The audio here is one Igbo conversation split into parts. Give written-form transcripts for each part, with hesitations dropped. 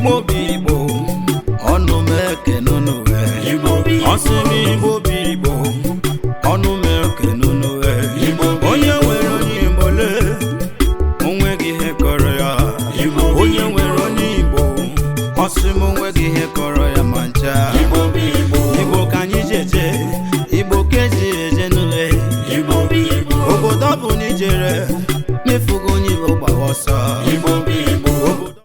Igbo Bibo, onu meke nunu we. Osimi Igbo Bibo, onu meke nunu we. Onye nwere onye Igbo le, onweghi ihe kọrọ ya. Onye nwere onye Igbo, osimi onweghi ihe kọrọ ya mancha. Igbo ka anyị jeje, Igbo keji eje nule. Obodo bụ n'ijere, mefugo onye Igbo gbawa ọsọ.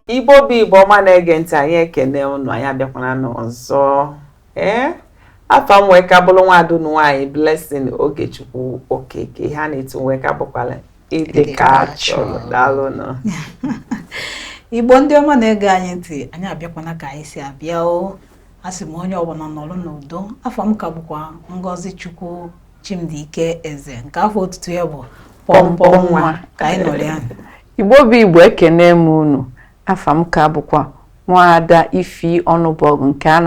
Igbo Bibo ọma na-ege ntị, anyị ekene unu, anyị abịakwana n'ọzọ. Afa m wee ka bụrụ nwaadu nwaanyị Blessing Ogechukwu Okeke. Ha na-etu wee ka bụkwala ịdịka chọrọ. Daalụnụ. Igbo ndị ọma na-ege anyị ntị, anyị abịakwana ka anyị si abịa o. Asị m onye ọbụla nọrọ n'udo. Afa m ka bụkwa Ngozi Chukwu Chimdike Eze, nke afọ otutu ya bụ Pọmpọ Nwa, ka anyị nọrọ ya. Igbo Bibo ekene m unu. Afa m ka bụkwa Nwaada Ifi Ọnụbọgụ, nke a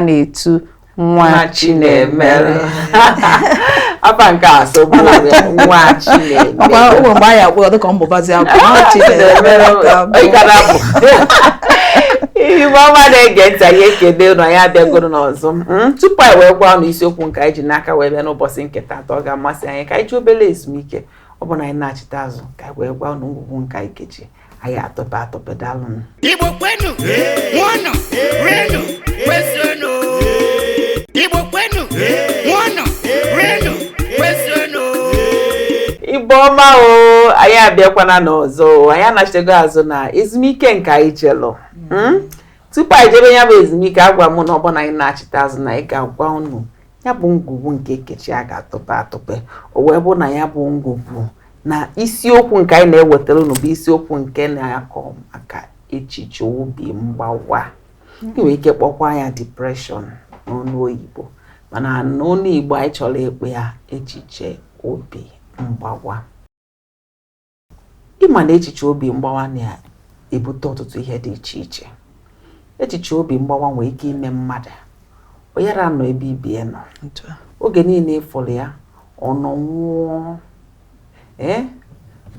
na-etu Nwa Chinemere. Afa nke a so bụrụ Nwa Chinemere. Ụmụ mgbe anyị akpọ dịka mbụbazi abụ Nwa Chinemere. Igbo ọma na-ege ntị, anyị ekene unu, anyị abịagoro n'ọzọ. Tupu anyị wee gwa unu isiokwu nke anyị ji n'aka wee bịa n'ụbọchị nke taata, ọ ga-amasị anyị ka anyị ji obere ezumike. Ọ bụ na anyị na-achịta azụ ka anyị wee gwa unu ngwugwu nke anyị keji anyị atọpe daalụnụ. Igbo kwenu, nwanọ, renu, kwesịrịnụ. Igbo kwenu, nwanọ, renu, kwesịrịnụ. Igbo ọma o, anyị abịakwana n'ọzọ. Anyị anachitego azụ na ezumike nke anyị jelụ. Tupu anyị jebe ya bụ ezumike, agwa m na ọ bụ na anyị na-achịta azụ na anyị ga-agwa unu ya bụ ngwugwu nke kechi a ga-atọpe. O wee bụ na ya bụ ngwugwu na isiokwu nke anyị na-ewetara unu bụ isiokwu nke na-akọ maka echiche obi mgbawa. Inwe ike kpọkwa ya depression n'ọnụ oyibo, mana n'ọnụ Igbo anyị chọrọ ịkpọ ya echiche obi mgbawa. Ịma na echiche obi mgbawa na-ebute ọtụtụ ihe dị iche iche. Echiche obi mgbawa nwere ike ime mmadụ o yara nọ ebe ibie nọ, oge niile ịfụrụ ya ọ nọ nwụọ.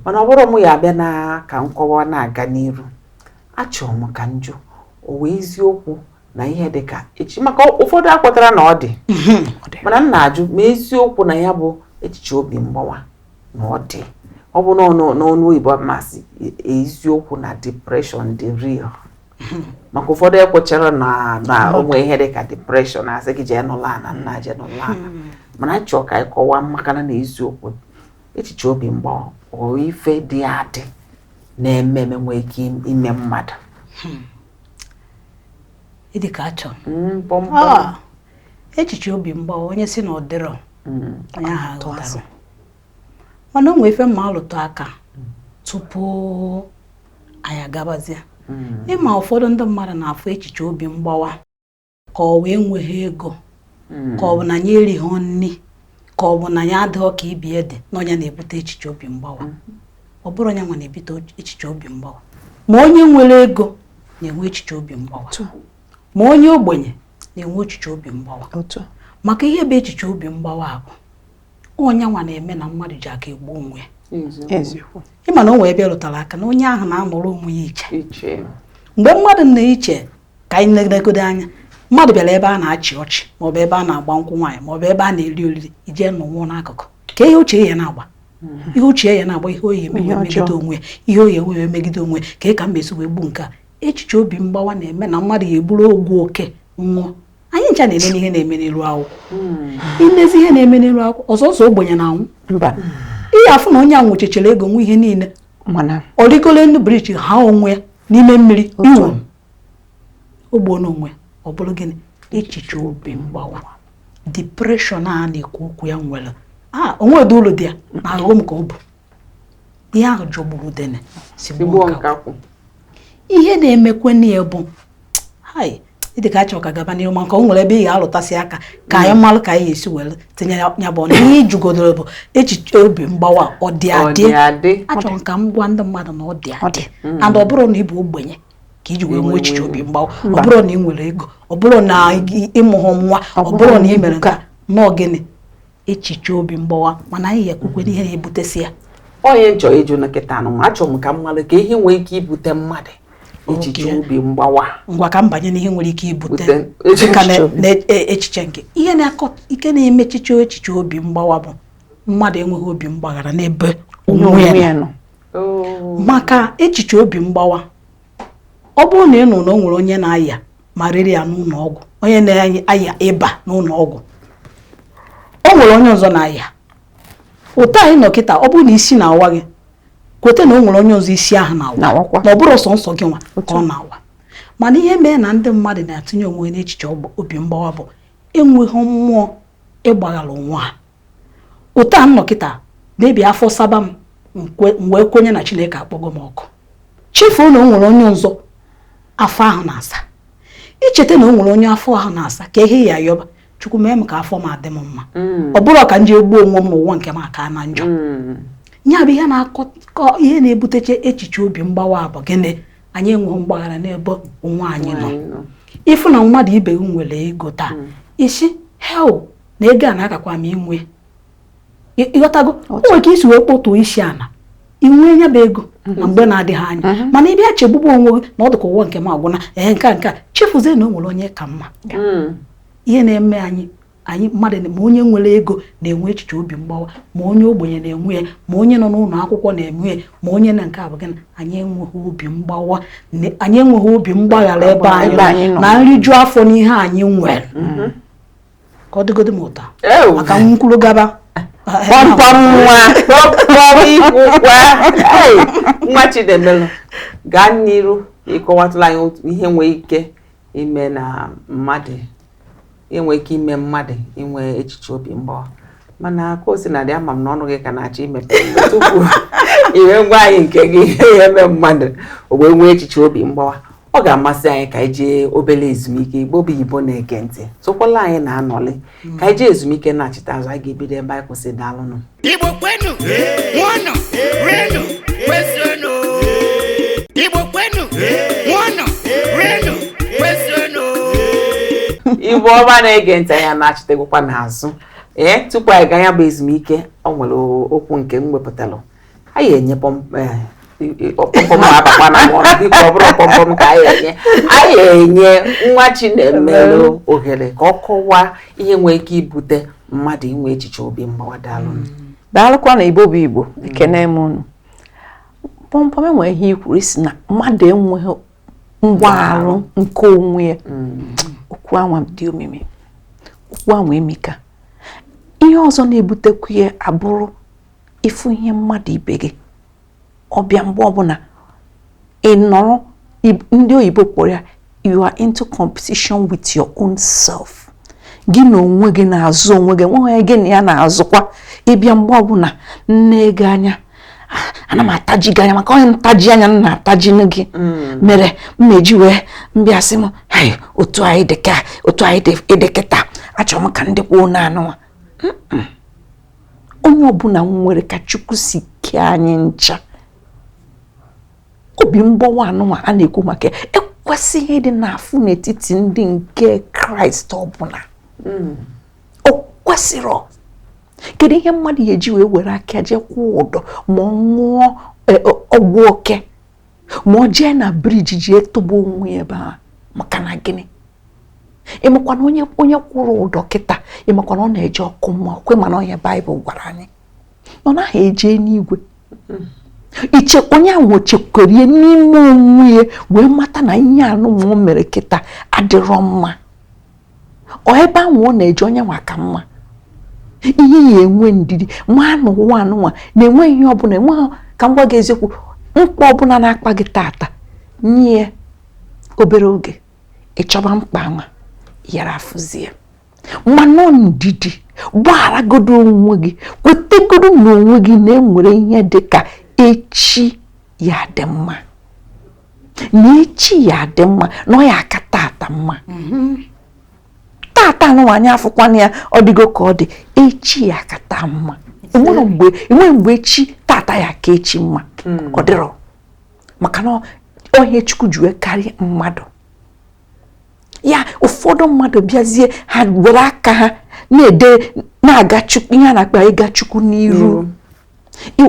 Mana ọ bụrụ m ya abịa na ka nkọwa na-aga n'iru, achọrọ m ka njụ o wee eziokwu na ihe dị ka echiche, maka ụfọdụ akpọtara na ọ dị, mana m na-ajụ ma eziokwu na ya bụ echiche obi mgbawa na ọ dị. Ọ bụ n'ọnụ oyibo masị eziokwu na depression dị real, maka ụfọdụ ekwochara na onwe ihe dị ka depression asị gị jee nụla ana nna jee nụla ana, mana achọrọ ka anyị kọwaa makana na eziokwu echiche obi mgbawa ọ ife dị adị na-eme nwee ike ime mmadụ. Ịdị ka achọ Pọmpọ. Echiche obi mgbawa onye si na ọ dịrọ onye ahụ aghọtara. Mana o nwee ife mma alụtụ aka tupu anyị agabazie. Ịma ụfọdụ ndị mmadụ na-afụ echiche obi mgbawa ka ọ wee nweghị ego, ka ọ bụ na ya erighị nri, ka ọ bụ na ya adịghị ka ibie dị, na onye na-ebute echiche obi mgbawa. Ọ bụrụ onye nwa na-ebute echiche obi mgbawa. Ma onye nwere ego na-enwe echiche obi mgbawa, ma onye ogbenye na-enwe echiche obi mgbawa. Maka ihe bụ echiche obi mgbawa bụ onye nwa na-eme na mmadụ ji aka egbu onwe ya. Ịma na o nwee ebe rụtara aka na onye ahụ na-amụrụ onwe ya iche. Mgbe mmadụ na-iche ka anyị na-egodo anya, mmadụ bịara ebe a na-achị ọchị, maọbụ ebe a na-agba nkwụ nwaanyị, maọbụ ebe a na-eri oriri, ije n'ụwụ n'akụkụ ka ihe uche ya na-agba, ihe uche ya na-agba, ihe oyi megide onwe ya, ihe oyi wee megide onwe ya, ka ka mmeso wee gbu nke a. Echiche obi mgbawa na-eme na mmadụ ya eburu ogwu oke nwụọ. Anyị ncha na-eme ihe na-eme n'elu akwụkwọ. Ilezi ihe na-eme n'elu akwụkwọ, ọzọzọ ogbenye na-anwụ. Ihe afụ na onye a nwechechara ego nwe ihe niile, ọ rigolo ndị briji ha onwe ya n'ime mmiri iwe ogbo n'onwe, ọ bụrụ gịnị? Echiche obi mgbawa. Depression a na-ekwu okwu ya nwere onwe dị ụlọ dị ya na aghọm ka ọ bụ ihe ahụ jọgburu dene sigbuo nkakwụ. Ihe na-emekwe n'ihe bụ ịdị ka achọ ka gaba n'ihu, maka o nwere ebe ị ga-alụtasị aka ka anyị malụ ka anyị esi were tinye ya bụ na ihe ijugodoro bụ echiche obi mgbawa ọ dị adị. Achọrọ ka m gwa ndị mmadụ na ọ dị adị, and ọ bụrụ na ị bụ ogbenye ka iji wee nwee echiche obi mgbawa, ọ bụrụ na ị nwere ego, ọ bụrụ na ịmụghọ nwa, ọ bụrụ na ị mere nke nọọ gịnị echiche obi mgbawa. Mana anyị ga-ekwukwe ihe na-ebutesi ya. Onye nchọ ịjụ na nkịta anụ, achọrọ m ka m malụ ka ihe nwee ike ibute mmadụ echiche obi mgbawa. Ngwa ka mbanye n'ihe nwere ike ibute dịka na echiche nke ihe ike na-eme echiche obi mgbawa bụ mmadụ enweghị obi mgbaghara n'ebe onwe ya nọ. Maka echiche obi mgbawa, ọ bụrụ na ị nụ na o nwere onye na-aya malaria ya n'ụlọ ọgwụ, onye na-aya ịba n'ụlọ ọgwụ, o nwere onye ọzọ na-aya ụtọ anyị nọ kịta, ọ bụrụ na isi na-awa gị kwete na o nwere onye ọzọ isi ahụ na-awa, na ọ bụrụ sọnsọ gị nwa ka ọ na-awa. Mana ihe mee na ndị mmadụ na-atụnye onwe n'echiche obi mgbawa bụ enweghị mmụọ ịgbaghara onwe ha. Ụtọ a nọ kịta mebi afọ saba m wee kwenye na Chineke akpọgo m ọkụ, chefuo na o nwere onye ọzọ afọ ahụ na-asa. Icheta na o nwere onye afọ ahụ na-asa ka ihe ya yọba, Chukwu mee m ka afọ m adị m mma, ọ bụrụ ka m ji egbuo onwe m n'ụwa nke m aka na njọ. Ya bụ ihe na-akọ ihe na-ebuteche echiche obi mgbawa bụ gịnị? Anyị enweghị mgbaghara n'ebe onwe anyị nọ. Ịfụ na mmadụ ibe gị nwere ego taa, isi hel na ego a na-akakwa m inwe, ịghọtago, o nwere ike isi wee kpọtuo isi ana inwe nya bụ ego na mgbe na-adịghị anya. Mana ị bịa chegbugbu onwe gị na ọ dịka ụwa nke m agwụna nke a chefuzie na o nwere onye ka mma. Ihe na-eme anyị mmadụ ma onye nwere ego na-enwe echiche obi mgbawa, ma onye ogbenye na-enwe ya, ma onye nọ n'ụlọ akwụkwọ na-enwe ya, ma onye na nke abụghị. Anyị enweghị obi mgbawa, anyị enweghị obi mgbaghara ebe anyị nọ na nriju afọ n'ihe anyị nwere. Ka ọ dịgodo m ụtọ maka nkwulu gaba nwa Chidemelu, gaa n'iru ịkọwatụla anyị ihe nwere ike ime na mmadụ enwe ike ime mmadụ inwe echiche obi mgbawa. Mana ka o si na dị ama m na ọnụ gị ka na-achọ imepe tupu iwe ngwa anyị nke gị ihe eme mmadụ o wee nwee echiche obi mgbawa. Ọ ga-amasị anyị ka anyị jee obere ezumike. Igbo bụ Igbo na-ege ntị, sokwala anyị na-anọlị ka anyị jee ezumike na-achịta azụ. Anyị ga-ebido ebe anyị kwụsị. Daalụnụ. Igbo kwenu nwanọ renu kwesịrịnụ. Igbo kwenu nwanọ renu kwesịrịnụ. Igbo ọma na-ege ntị, anyị na-achịtegokwa n'azụ. Tupu anyị gaa ya bụ ezumike, ọ nwere okwu nke m wepụtalụ. Anyị enye pọmpọm abakwa na mọrọ, biko ọ bụrụ pọmpọm ka anyị enye nwa Chinemelu ohere ka ọ kọwaa ihe nwere ike ibute mmadụ inwe echiche obi mgbawa. Daalụnụ. Daalụkwa na Igbo bụ Igbo, ekene m unu. Pọmpọm enwe ihe ikwuru isi na mmadụ enweghị ngwaahụ nke onwe ya. Okwu anwa dị omimi, okwu anwa emika. Ihe ọzọ na-ebutekwu ya abụrụ ịfụ ihe mmadụ ibe gị ọbịa mgbe ọbụla ị nọrọ, ndị oyibo kpọrọ ya you are into competition with your own self. Gị na onwe gị na-azụ onwe gị, nwe gị na ya na-azụkwa. Ịbịa mgbe ọbụla nne gị anya, ana m ataji gị anya maka onye ntaji anya m na-ataji gị mere m eji wee mbịa sị m otu anyị dị kịta, achọrọ m ka ndị kwuo na-anụwa. Onye ọbụla nwere ka Chukwu si kee anyị ncha. Obi mgbawa anụnwa a na-ekwu maka ekwesịghị ịdị n'afụ n'etiti ndị nke Kraịst ọbụla. O kwesịrị. Kedu ihe mmadụ ya eji were aka jee kwụọ ụdọ ma ọ ṅụọ ọgwụ oke ma ọ jee na briji jee tụba onwe ebe a maka na gịnị? Ịmakwa na onye kwụrụ ụdọ kịta, ịmakwa na ọ na-eje ọkụ mmụọ, kwe mana onye Baịbụl gwara anyị ọ naghị eje n'igwe. Onye ahụ chekwere ihe n'ime onwe ya wee mata na ihe anụnwa o mere kịta adịrọ mma. Ọ ebe ahụ ọ na-eje onye nwa ka mma. Ihe ya enwe ndidi nwa n'ụwa anụnwa na-enwe ihe ọbụla enwe ka m gwa gị eziokwu. Mkpa ọbụla na-akpa gị tata nye obere oge ịchọba mkpa nwa yara afụzie. Mmanụ ndidi gbagharagodo onwe gị, kwetegodo n'onwe gị na enwere ihe dị ka echi ya dị mma, na echi ya dị mma, na ọ ya aka tata mma. Tata anụnwa anyị afụkwana ya ọ dịgo ka ọ dị, echi ya kata mma. Enwe mgbe echi tata ya ka echi mma ọ dịrọ, maka na onye Chukwu ji wee karịa mmadụ. Ya ụfọdụ mmadụ bịazie ha were aka ha na-aga Chukwu, ihe a na-akpa ịga Chukwu n'iru.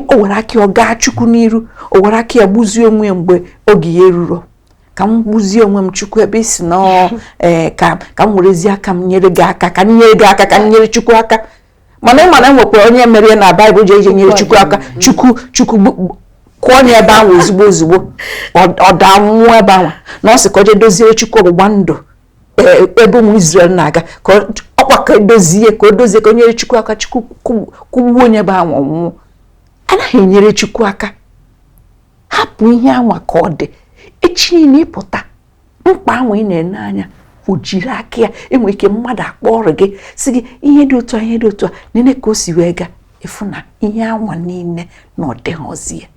O were aka ọ gaa Chukwu n'iru, o were aka ya gbuzie onwe ya mgbe oge ya eruro. ka m gbuzie onwe m Chukwu ebe isi na ka m werezie aka m nyere gị aka ka m nyere gị aka ka m nyere Chukwu aka mana ịma na enwekwa onye mere na Baịbụl ji eje nyere Chukwu aka Chukwu kụọ onye ebe ahụ ozugbo ọ daa nwụọ ebe ahụ na ọ sị ka o jee dozie Chukwu ọgbụgba ndụ ebe ụmụ Izrel na-aga ka ọkwa ka dozie ka o nyere Chukwu aka Chukwu kwụgbuo onye ebe ahụ ọnwụọ anaghị enyere Chukwu aka hapụ ihe anwa ka ọ dị echi niile ịpụta mkpa anwa ị na-ene anya o jiri aka ya enwere ike mmadụ akpọ ọrụ gị si gị ihe dị otu a nene ka o si wee ga ịfụ na ihe anwa niile na ọ dịghọzi ya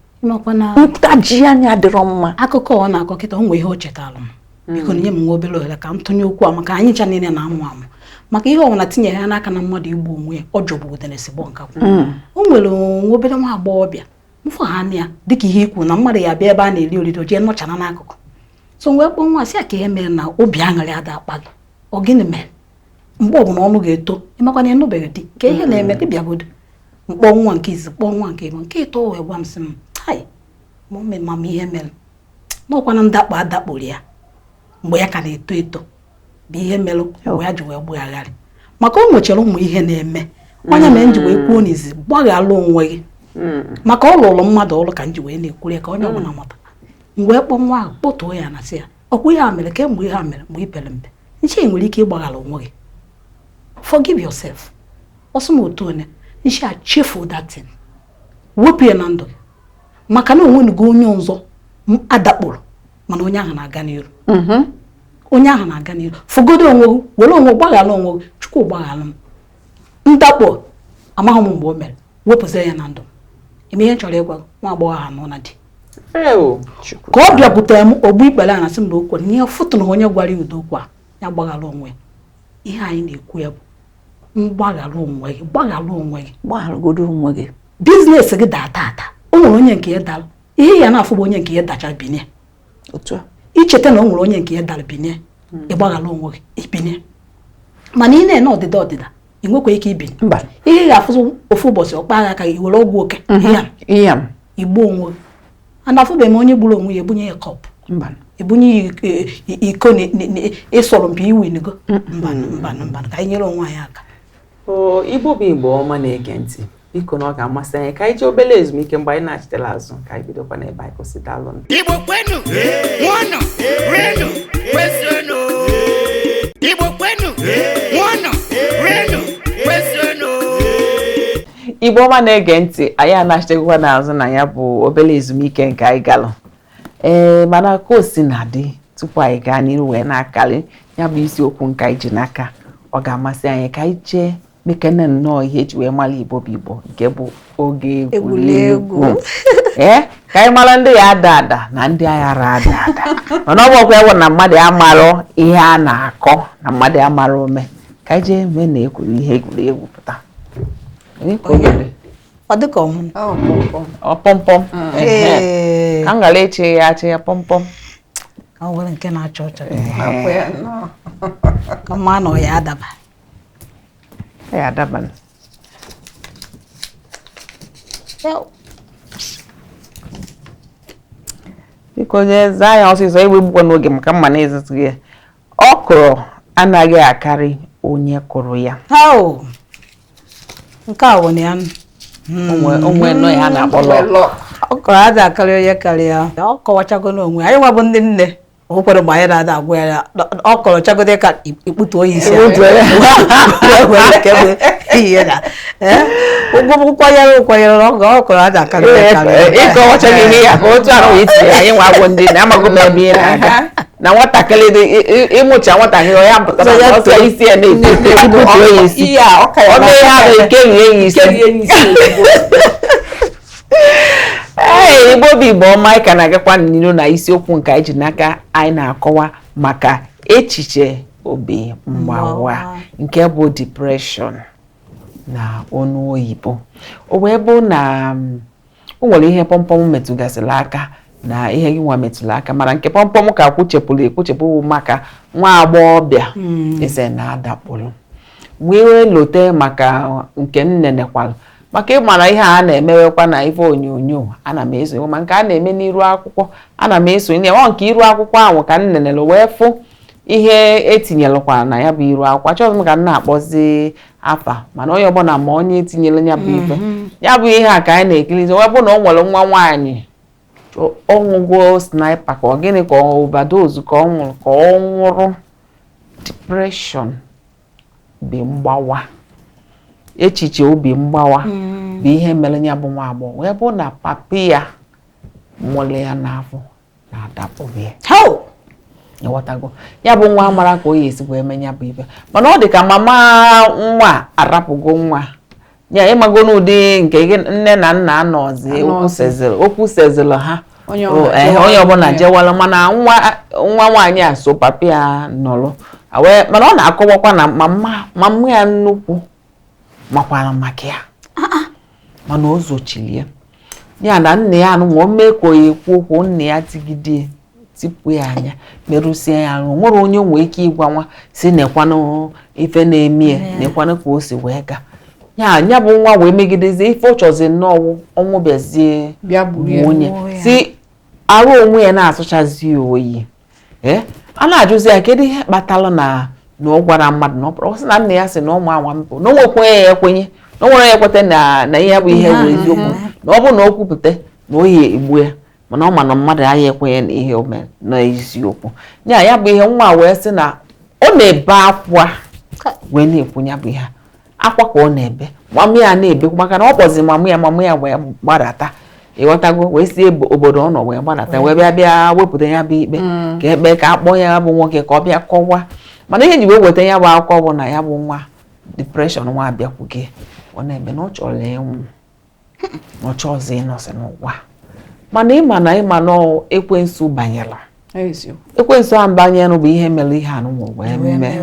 ntaji anya adịrọ mma akụkọ ọ na-akọ kịta o nwee ihe o chetara m biko nye m nwa obere ohere ka m tụnye okwu a maka anyị cha niile na-amụ maka ihe ọbụla tinyere ya n'aka na mmadụ igbu onwe ya ọ jọgbugidere esigbo nkakwu o nwere nwa obere nwa agbọghọbịa mfụ ha anya ya dịka ihe ikwu na mmadụ ya bịa ebe a na-eri oriri jee nọchara n'akụkụ so wee kpọọ nwa sị ya ka ihe mere na obi aṅụrị ada akpa gị ọ gịnị mere mgbe ọbụla ọnụ ga-eto ịmakwa na ịnụbeghị di ka ihe na-eme gị bịagodo mkpọ nwa nke izi kpọọ nwa nke ịbụ nke ịtọ wee gwa m sị m mama ihe mere n'ọkwana ndakpọ adakporo ya mgbe ya ka na-eto eto bụ ihe mere mgbe ya ji wee gbugharị maka o nwechara ụmụ ihe na-eme onye mere nji wee kwuo n'izi gbaghalụ onwe gị maka ọ lụrụ mmadụ ọrụ ka nji wee na-ekwuri ka onye ọbụla mata mgbe kpọọ nwa ahụ kpọtuo ya na sị ya ọkwa ihe a mere kemgbe ihe a mere mgbe ị pere mpe nche nwere ike ịgbaghara onwe gị forgive yourself ọsọ m otu onye nche chefuo that thing wepụ ya na ndụ gị maka na onwenugo onye ọzọ adakporo mana onye ahụ na-aga n'iru onye ahụ na-aga n'iru fogodo onwe gị were onwe gbaghara onwe gị Chukwu gbaghara m ndakpo amaghị m mgbe o mere wepụzie ya na ndụ ime ihe chọrọ ịgwa nwa agbọghọ ahụ nọ na di ka ọ bịakwutere m ogbu ikpere a na-asị m na okwu n'ihe foto na onye gwara ya udo okwu a ya gbaghara onwe ihe anyị na-ekwu ya bụ mgbaghara onwe gị gbagharogodo onwe gị biznes gị daa tata o nwere onye nke ya dara ihe ya na-afụ bụ onye nke ya dachara binie otu icheta na o nwere onye nke ya dara binie ịgbaghara onwe gị ibinie mana ị na-ene ọdịda ị nwekwa ike ibi mba ihe ga-afụ ofu ụbọchị ọkpa agha ka i were ọgwụ oke ihe igbo onwe gị ana afụbeghị m onye gburu onwe ya ebunye ya kọpụ ebunye iko ịsọrọ mpi iwinigo mba ka anyị nyere onwe anyị aka Igbo bụ Igbo ọma na-ege ntị biko na ọ ga-amasị anyị ka anyị jee obere ezumike mgbe anyị na-achịtela azụ ka anyị bidokwa n'ebe anyị kwụsịdalụ Igbo kwenu nwanọ renu kwesịrịnụ Igbo kwenu nwanọ renu kwesịrịnụ Igbo ọma na-ege ntị anyị anachitegwa n'azụ na ya bụ obere ezumike nke anyị galụ mana ka o si na-adị tupu anyị gaa n'iru wee na-akali ya bụ isiokwu nke anyị ji n'aka ọ ga-amasị anyị ka anyị jee mekene nnọọ ihe eji wee mara Igbo bụ Igbo nke bụ oge egwuregwu ka anyị mara ndị ya ada na ndị agha ada mana ọ bụkwa ewu na mmadụ amarọ ihe a na-akọ na mmadụ amarọ ome ka anyị jee mee na ihe egwuregwu pụta ọ dịka ọpọmpọm ka m gara eche ya pọmpọm ka o nwere nke na-achọ ọchọ ka mma na ọ ya adaba biko onye zaa ya ọsịsọ egbegbukwa n'oge maka mma na ezitu ya ọkụrụ anaghị akarị onye kụrụ ya nke a wụna ya onwe nọ ya na-akpọlọ ọkụrụ adị akarị onye karịa ọ kọwachago n'onwe anyị nwabụ ndị nne o kwere mgbe anyị na-ada agwa ya ọ kọrọ chagode ka ikputu oyi isi ụkwanyere ọ kọrọ aja akarị ịkọwachaghị ihe ya ka otu ahụ itinye anyị nwa agwọ ndị na-amaghị m ebe ị na-aga na nwatakịrị dị ịmụcha nwatakịrị ya pụtara ọsọ isi ya na-ekputu oyi isi ọ mee ihe ahụ ekeghị isi Igbo bụ Igbo ọma anyị ka na-agakwa n'iru na isiokwu nke anyị ji n'aka anyị na-akọwa maka echiche obi mgbawa nke bụ depression na ọnụ oyibo o wee bụ na o nwere ihe pọmpọm metụgasịrị aka na ihe gị nwa metụrụ aka mana nke pọmpọm ka kwuchepụ maka nwa agbọghọbịa eze na-adakpụrụ wee lote maka nke nnenekwalụ maka ịmara ihe a na-emewekwa na ife onyonyo ana m eso ma nke a na-eme n'iru akwụkwọ ana m eso ọ nke iru akwụkwọ ahụ ka m nenele wee fụ ihe etinyelụkwa na ya bụ iru akwụkwọ achọghị m ka m na-akpọzi afa mana onye ọbụla ma onye etinyere ya bụ ife ya bụ ihe a ka anyị na-ekirizi wee bụ na o nwere nwa nwaanyị ọnwụgwọ sniper ka ọ gịnị ka overdose ka ọ nwụrụ ka ọ nwụrụ depression bi mgbawa echiche obi mgbawa bụ ihe mere ya bụ nwa agbọghọ wee bụ na papi ya mụrụ ya n'afọ na-adapụghị ya ịghọtago ya bụ nwa mara ka o yi esikwa eme ya bụ ibe mana ọ dị ka mama nwa arapụgo nwa ya ịmago n'ụdị nke nne na nna anọzi okwu sezịrị ha onye ọbụla jewala mana nwa nwaanyị a so papi ya nọrọ mana ọ na-akọwakwa na mama ya nnukwu makwara maka ya mana o zochiri ya na nne ya anụ o mee ka o ekwu okwu nne ya tigide tipu ya anya merụsie ya arụ nwere onye nwee ike ịgwa nwa si nekwanụ ife na-eme nekwanụ ka o si wee ga ya bụ nwa wee megidezie ife ọ chọzi nnọọ ọnwụ bịazie onye si arụ onwe ya na-asụchazi oyi a na-ajụzi ya kedu ihe kpatara na ọ gwara mmadụ na ọ sị na nna ya sị na ụmụ anwa mpụ na o nwekwenye ya ekwenye na o nwere ya ekweta na ihe bụ ihe bụ eziokwu na ọ bụ na o kwupụta na o yi egbu ya mana ọ ma na mmadụ anya ekwenye na ihe o mere na eziokwu ya bụ ihe nwa wee sị na ọ na-ebe akwa wee na-ekwu ya bụ ihe akwa ka ọ na-ebe mama ya na-ebekwa maka na ọ kpọzi mama ya wee gbadata ịghọtago wee si obodo ọ nọ wee gbadata wee bịa wepụta ya bụ ikpe ka ekpe ka akpọ ya bụ nwoke ka ọ bịa kọwaa mana ihe ji wee weta ya bụ akụkọ bụ na ya bụ nwa depression nwa abịakwughị ọ na-eme na ọ chọrọ ịnwụ na ọ chọọzi ịnọsị n'ụwa mana ịma na ekwensu banyela ekwensu ahụ banyere bụ ihe mere ihe anụ wee mee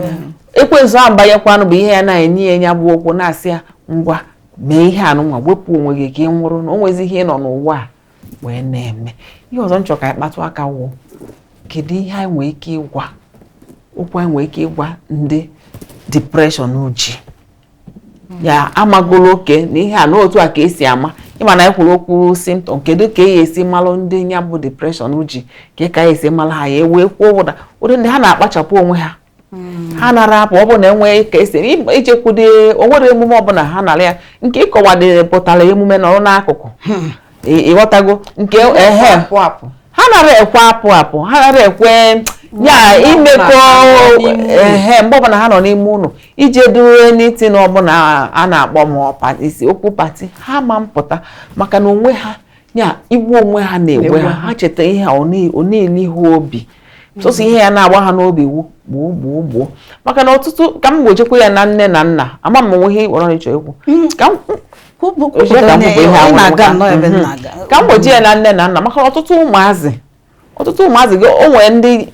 ekwensu ahụ banyekwanụ bụ ihe ya na-enye ya bụ okwu na-asị ya ngwa mee ihe anụnwa wepụ onwe gị ka ị nwụrụ na o nwezi ihe ịnọ n'ụwa a wee na-eme ihe ọzọ nchọ ka anyị kpatụ aka wụ kedu ihe anyị nwee ike ịgwa okwu anyị nwee ike ịgwa ndị depression uji ya amagolo oke na ihe a n'otu a ka esi ama ịma na ekwuru okwu symptom kedu ka esi malụ ndị ya bụ depression uji ka esi malụ ha ya wee kwuo ụdị ndị ha na-akpachapụ onwe ha ha nara apụ ọ bụ na enwe ka esi ichekwude onwere emume ọbụla ha nara ya nke ịkọwadere pụtara emume nọrọ n'akụkụ ịghọtago nke ha nara ekwe apụ ha nara ekwe ya imekọ mgbe ọbụla ha nọ n'ime ụlọ ije due n'itin ọbụla a na-akpọ ma isi okwu pati ha ma mpụta maka na onwe ha ya igbu onwe ha na-egwe ha cheta ihe ọ na-eli ha obi sosi ihe ya na-agba ha n'obi gbuo maka na ọtụtụ ka m gbochekwa ya na nne na nna ama m onwe ihe ịkpọrọ ịchọ ekwu ka m gbochi ya na nne na nna maka ọtụtụ ụmụazị gị o nwere ndị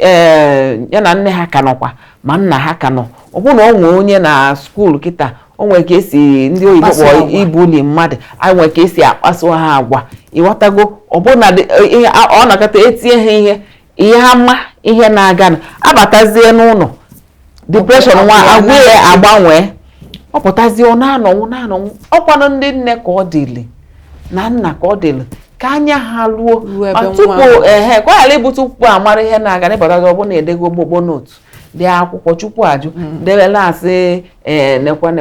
ya na nne ha ka nọkwa ma nna ha ka nọ ọ bụ na o nwere onye na skuulu kịta o nwere ka esi ndị oyibo kpọrọ ibuli mmadụ anyị nwere ka esi akpaso ha agwa ịghọtago ọ bụ na ọ na-akata etinye ha ihe ama ihe na-aga na abatazie n'ụlọ depression nwa agwa ya agbanwee ọ pụtazie ọ na-anọnwụ ọkwanụ ndị nne ka ọ dịlị na nna ka ọ dịlị ka anya ha ruo tupu ka ọ ghara ịbụ tupu amara ihe na-aga n'ịpụtazi ọ bụ na edego ogbogbo n'otu dị akwụkwọ chukwu ajụ debela asị nekwa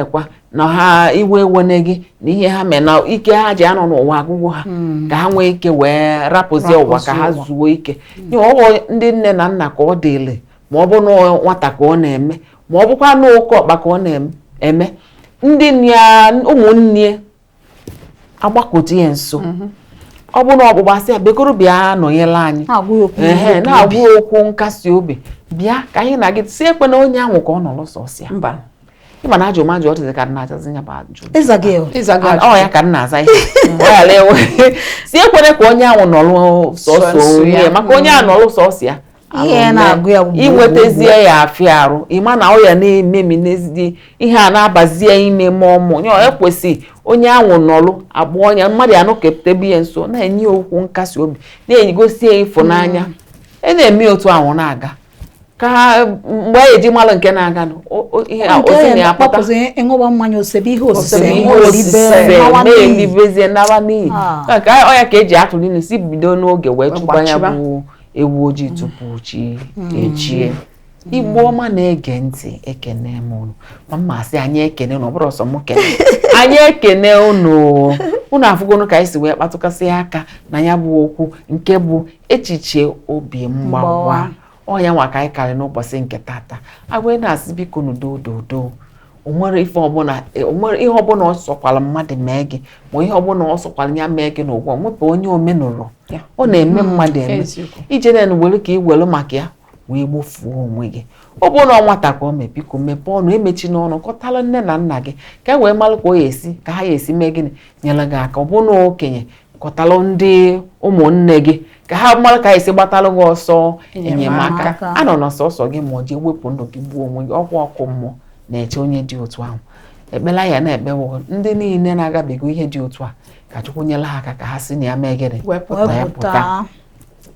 na ha iwe gị na ihe ha mee na ike ha ji anọ n'ụwa agụgụ ha ka ha nwee ike wee rapụzie ụwa ka ha zuo ike ọghọ ndị nne na nna ka ọ dịle ma ọ bụ na nwata ka ọ na-eme ma ọ bụkwa na oke ọkpa ka ọ na-eme ndị ụmụnne agbakọta ya nso ọ bụ na ọgbụgbasị ya bekoro bịa nọnyela anyị na-agwa okwu nkasi obi bịa ka anyị na gị si ekwe na onye ahụ ka ọ nọ lụsọsịa mba ịma na ajụ majụ ọ dịzị ka nna azazi ya bụ ajụ ọ ya ka nna aza ihe si ekwene ka onye ahụ nọlụ sọsọ onye maka onye ahụ nọlụ sọsọ ya inwetazie ya afịa arụ ịma na ọ ya na-ememi n'ezie ihe a na-abazie ime mmụọ nye ekwesị onye ahụ nọlụ abụọ onye mmadụ ya nọkepụtebe ya nso na-enye okwu nkasi obi na-egosi ya ịfụnanya na-eme otu ahụ na-aga ka mgbe eji malụ nke na-aga ihe ozi na-apụta ịṅụba mmanya osebe ihe osise na-elibezie naba n'ihi ka ọya ka eji atụrụ ilu si bido n'oge wee chụba ya bụ ewu ojii tupu chi ejie. Igbo ọma na-ege ntị, ekene m unu ma mma sị anyị ekene unu, ọ bụrụ ọsọ m kene anyị ekene unu afụgonu ka anyị si wee kpatụkasị aka na ya bụ okwu nke bụ echiche obi mgbawa. Ọ ya nwa ka anyị karị n'ụbọchị nke tata agwee na-asị biko n'udododo o nwere ihe ọbụla ọ sọkwara mmadụ mee gị ma ihe ọbụla ọ sọkwara ya mee gị n'ụgwọ nwepụ onye omenụrụ ọ na-eme mmadụ eme ijere were ka ị were maka ya wee gbofuo onwe gị. Ọ bụrụ na ọ nwata ka o mee biko mepee ọnụ emechi n'ọnụ kọtara nne na nna gị ka e wee malụ ka ha esi mee gịnị nyere gị aka. Ọ bụrụ na okenye kọtalụ ndị ụmụnne gị ka ha mara ka esi gbatalụ gị ọsọ enyemaka. Anọ na sọsọ gị ma ọ ji ewepụ ndụ gị gbuo onwe gị. Ọkwa ọkụ mmụọ na-eche onye dị otu ahụ. Ekpela ya na-ekpewo ndị niile na-agabigo ihe dị otu a ka Chukwu nyere ha aka ka ha si na ya mee gịnị wepụta.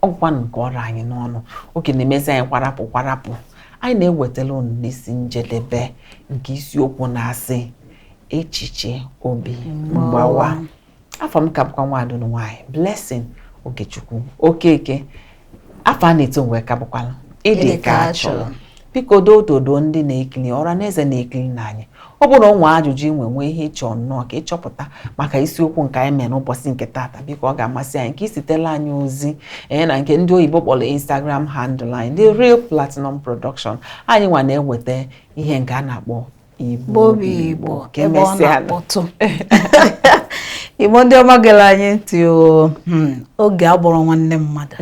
Ọgwa nke ọrụ anyị n'ọnụ oke na-emezi anyị kwarapụ. Anyị na-ewetara unu n'isi njedebe nke isiokwu na-asị echiche obi mgbawa. Afọ m ka bụkwa nwaadị unu nwaanyị Blessing Okechukwu Okeke. Afọ a na-eto wee ka bụkwala ịdị ka achọrọ. Biko dododo ndị na-ekiri ọra na eze na-ekiri n'anyị. Ọ bụrụ na ọ nwee ajụjụ nwee ihe ịchọ nnọọ ka ịchọpụta maka isiokwu nke anyị mere n'ụbọchị nke tata, biko ọ ga-amasị anyị ka isitela anyị ozi na nke ndị oyibo kpọrọ Instagram handle anyị The Real Platinum Production. Anyị nwa na-eweta ihe nke a na-akpọ Igbo ebe ọ na-akpọtụ Igbo ndị ọma gere anyị ntị oge agbọrọ nwanne mmadụ.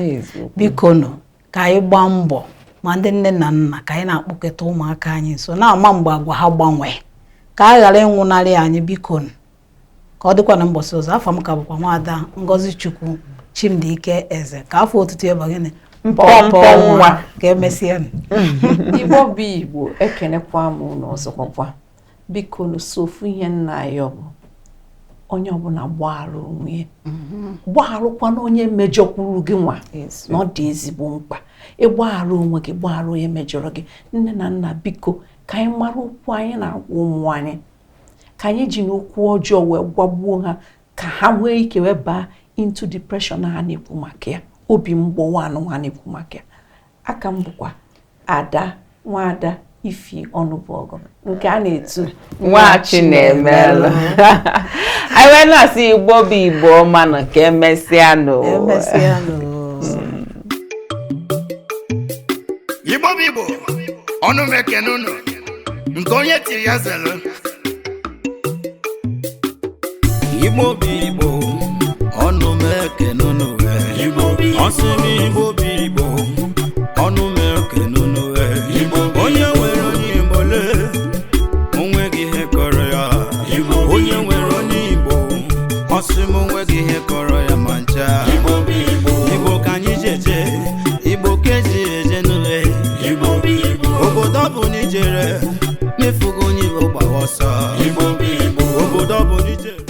Biko nụ ka anyị gbaa mbọ ma ndị nne na nna ka anyị na-akpọkọta ụmụaka anyị nso na-ama mgbe agwa ha gbanwee ka a ghara ịnwụnarị anyị. Biko ka ọ dịkwa na mbọsị ọzọ. Afọ m ka bụkwa nwaada Ngozi Chukwu Chimdike Eze ka afọ otutu ebe gịnị mpọmpọ nwa ka emesịa Igbo bụ Igbo ekenekwa m unu ọzọkwa. Biko n'ofu ihe nna ya bụ onye ọbụla gbaghara onwe ya gbagharụkwana onye mejọkwuru gị nwa na ọ dị ezigbo mkpa ịgbaghara onwe gị gbaghara onye mejọrọ gị. Nne na nna biko ka anyị mara okwu anyị na-agwa ụmụ anyị ka anyị ji n'okwu ọjọọ wee gwagbuo ha ka ha nwee ike wee baa into depression ha na-ekwu maka ya, obi mgbawa anụ ha na-ekwu maka ya. Aka m bụkwa Ada Nwaada Ifi Ọnụbọgụ nke a na-etu Nwachi na-emelụ. Anyị wee na-asị Igbo bụ Igbo ọma na ka emesịanụ. Igbo bụ Igbo ọnụ m ekene unu nke onye tiri ya zelu. Igbo bụ Igbo ọnụ m ekene unu ọsị m Igbo bụ Igbo ọnụ m ekene unu onye nwere onye Igbo lee onweghị ihe kọrọ ya. Onye nwere onye Igbo ọsị m onweghị ihe kọrọ ya ma ncha. Igbo ka anyị jeje Igbo ka eji eje n'ụlọ obodo bụ n'ijere mefugo onye Igbo gbawa ọsọ. Obodo bụ n'ijere